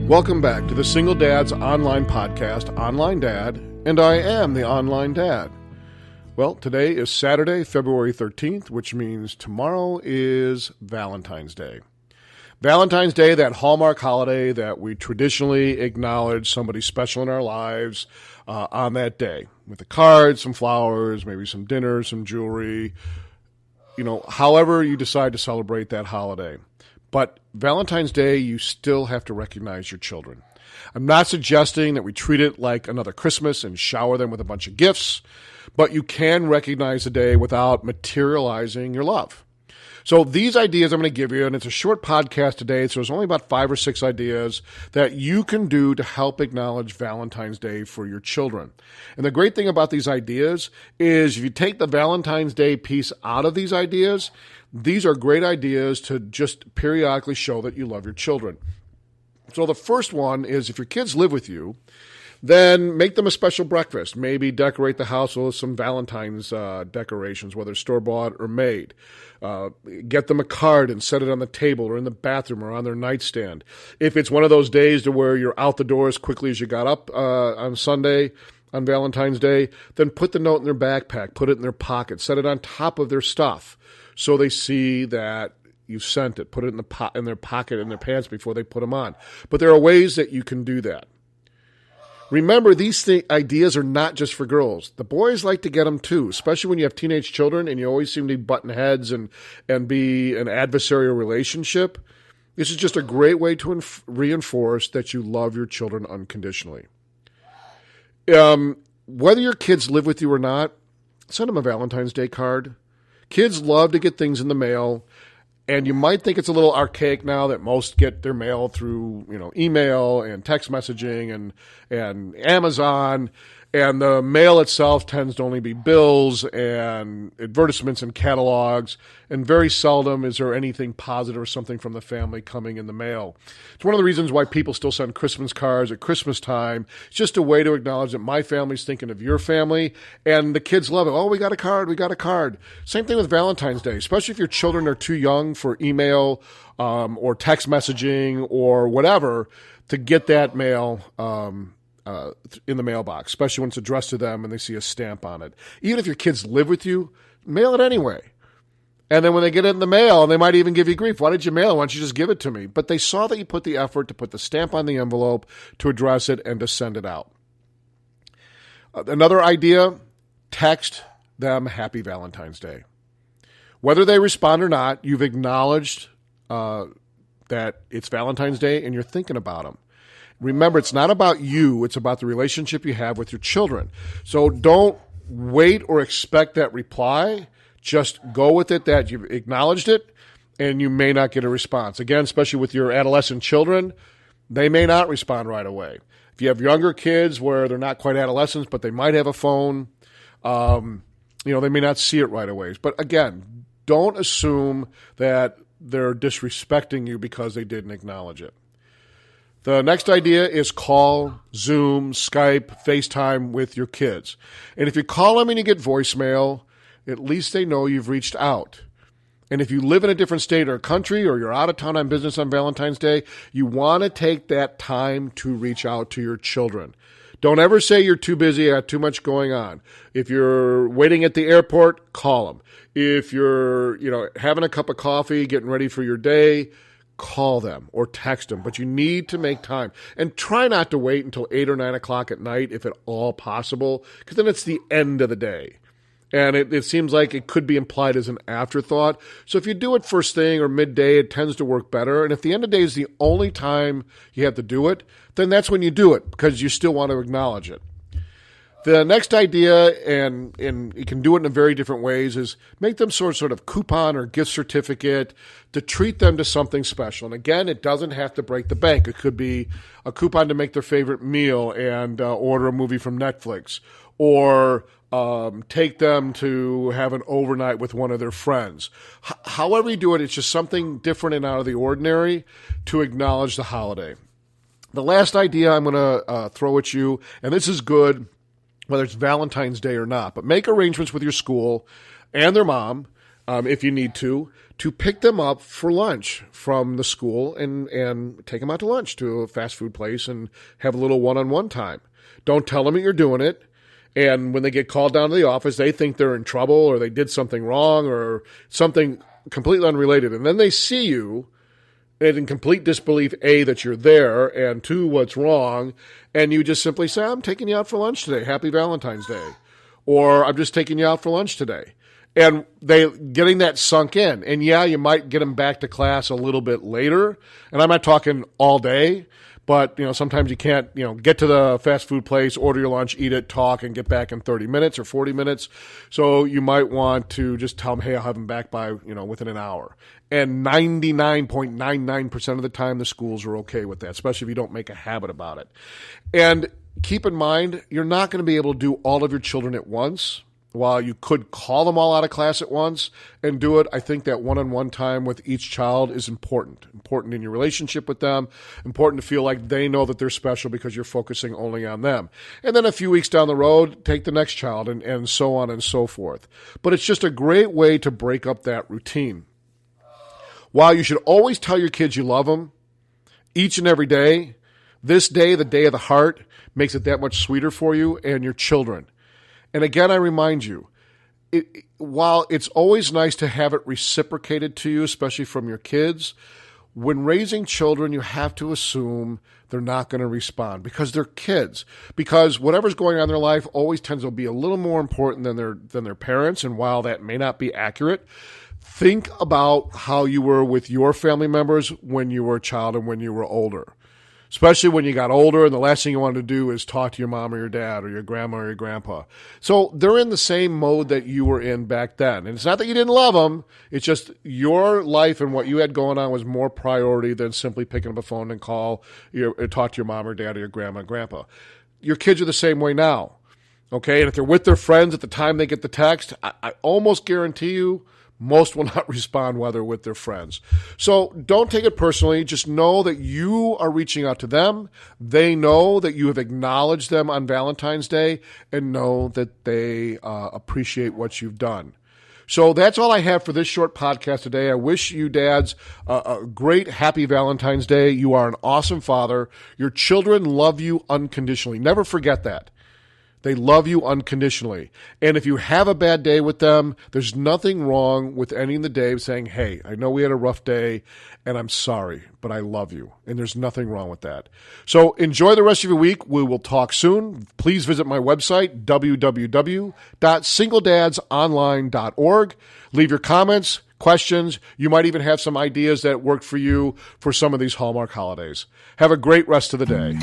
Welcome back to the Single Dad's online podcast, Online Dad, and I am the Online Dad. Well, today is Saturday, February 13th, which means tomorrow is Valentine's Day. Valentine's Day, that hallmark holiday that we traditionally acknowledge somebody special in our lives on that day, with a card, some flowers, maybe some dinner, some jewelry, however you decide to celebrate that holiday. But Valentine's Day, you still have to recognize your children. I'm not suggesting that we treat it like another Christmas and shower them with a bunch of gifts, but you can recognize the day without materializing your love. So these ideas I'm going to give you, and it's a short podcast today, so there's only about 5 or 6 ideas that you can do to help acknowledge Valentine's Day for your children. And the great thing about these ideas is if you take the Valentine's Day piece out of these ideas, these are great ideas to just periodically show that you love your children. So the first one is if your kids live with you, then make them a special breakfast. Maybe decorate the house with some Valentine's decorations, whether store-bought or made. Get them a card and set it on the table or in the bathroom or on their nightstand. If it's one of those days to where you're out the door as quickly as you got up on Sunday, on Valentine's Day, then put the note in their backpack, put it in their pocket, set it on top of their stuff so they see that you sent it. Put it in their pocket, in their pants before they put them on. But there are ways that you can do that. Remember, these ideas are not just for girls. The boys like to get them too, especially when you have teenage children and you always seem to be button heads and be an adversarial relationship. This is just a great way to reinforce that you love your children unconditionally. Whether your kids live with you or not, send them a Valentine's Day card. Kids love to get things in the mail. And you might think it's a little archaic now that most get their mail through, email and text messaging and Amazon. And the mail itself tends to only be bills and advertisements and catalogs. And very seldom is there anything positive or something from the family coming in the mail. It's one of the reasons why people still send Christmas cards at Christmas time. It's just a way to acknowledge that my family's thinking of your family. And the kids love it. Oh, we got a card. Same thing with Valentine's Day, especially if your children are too young for email or text messaging or whatever to get that mail in the mailbox, especially when it's addressed to them and they see a stamp on it. Even if your kids live with you, mail it anyway. And then when they get it in the mail, they might even give you grief. Why did you mail it? Why don't you just give it to me? But they saw that you put the effort to put the stamp on the envelope, to address it, and to send it out. Another idea, text them Happy Valentine's Day. Whether they respond or not, you've acknowledged that it's Valentine's Day and you're thinking about them. Remember, it's not about you. It's about the relationship you have with your children. So don't wait or expect that reply. Just go with it that you've acknowledged it, and you may not get a response. Again, especially with your adolescent children, they may not respond right away. If you have younger kids where they're not quite adolescents, but they might have a phone, they may not see it right away. But again, don't assume that they're disrespecting you because they didn't acknowledge it. The next idea is call, Zoom, Skype, FaceTime with your kids. And if you call them and you get voicemail, at least they know you've reached out. And if you live in a different state or country or you're out of town on business on Valentine's Day, you want to take that time to reach out to your children. Don't ever say you're too busy, got too much going on. If you're waiting at the airport, call them. If you're, having a cup of coffee, getting ready for your day, call them or text them, but you need to make time. And try not to wait until 8 or 9 o'clock at night if at all possible, because then it's the end of the day. And it seems like it could be implied as an afterthought. So if you do it first thing or midday, it tends to work better. And if the end of the day is the only time you have to do it, then that's when you do it, because you still want to acknowledge it. The next idea, and you can do it in very different ways, is make them sort of coupon or gift certificate to treat them to something special. And again, it doesn't have to break the bank. It could be a coupon to make their favorite meal and order a movie from Netflix, or take them to have an overnight with one of their friends. However you do it, it's just something different and out of the ordinary to acknowledge the holiday. The last idea I'm going to throw at you, and this is good whether it's Valentine's Day or not, but make arrangements with your school and their mom if you need to pick them up for lunch from the school and take them out to lunch to a fast food place and have a little one-on-one time. Don't tell them that you're doing it. And when they get called down to the office, they think they're in trouble or they did something wrong or something completely unrelated. And then they see you and in complete disbelief, A, that you're there, and 2, what's wrong. And you just simply say, I'm taking you out for lunch today. Happy Valentine's Day. Or I'm just taking you out for lunch today. And they getting that sunk in. And yeah, you might get them back to class a little bit later. And I'm not talking all day, but sometimes you can't, get to the fast food place, order your lunch, eat it, talk, and get back in 30 minutes or 40 minutes. So you might want to just tell them, hey, I'll have them back by, within an hour. And 99.99% of the time, the schools are okay with that, especially if you don't make a habit about it. And keep in mind, you're not going to be able to do all of your children at once. While you could call them all out of class at once and do it, I think that one-on-one time with each child is important in your relationship with them, important to feel like they know that they're special because you're focusing only on them. And then a few weeks down the road, take the next child and so on and so forth. But it's just a great way to break up that routine. While you should always tell your kids you love them each and every day, this day, the day of the heart, makes it that much sweeter for you and your children. And again, I remind you, while it's always nice to have it reciprocated to you, especially from your kids, when raising children, you have to assume they're not going to respond because they're kids. Because whatever's going on in their life always tends to be a little more important than their parents. And while that may not be accurate, think about how you were with your family members when you were a child and when you were older. Especially when you got older and the last thing you wanted to do is talk to your mom or your dad or your grandma or your grandpa. So they're in the same mode that you were in back then. And it's not that you didn't love them. It's just your life and what you had going on was more priority than simply picking up a phone and talk to your mom or dad or your grandma and grandpa. Your kids are the same way now. Okay? And if they're with their friends at the time they get the text, I almost guarantee you most will not respond while they're with their friends. So don't take it personally. Just know that you are reaching out to them. They know that you have acknowledged them on Valentine's Day and know that they appreciate what you've done. So that's all I have for this short podcast today. I wish you dads a great, happy Valentine's Day. You are an awesome father. Your children love you unconditionally. Never forget that. They love you unconditionally. And if you have a bad day with them, there's nothing wrong with ending the day saying, hey, I know we had a rough day and I'm sorry, but I love you. And there's nothing wrong with that. So enjoy the rest of your week. We will talk soon. Please visit my website, www.singledadsonline.org. Leave your comments, questions. You might even have some ideas that worked for you for some of these Hallmark holidays. Have a great rest of the day.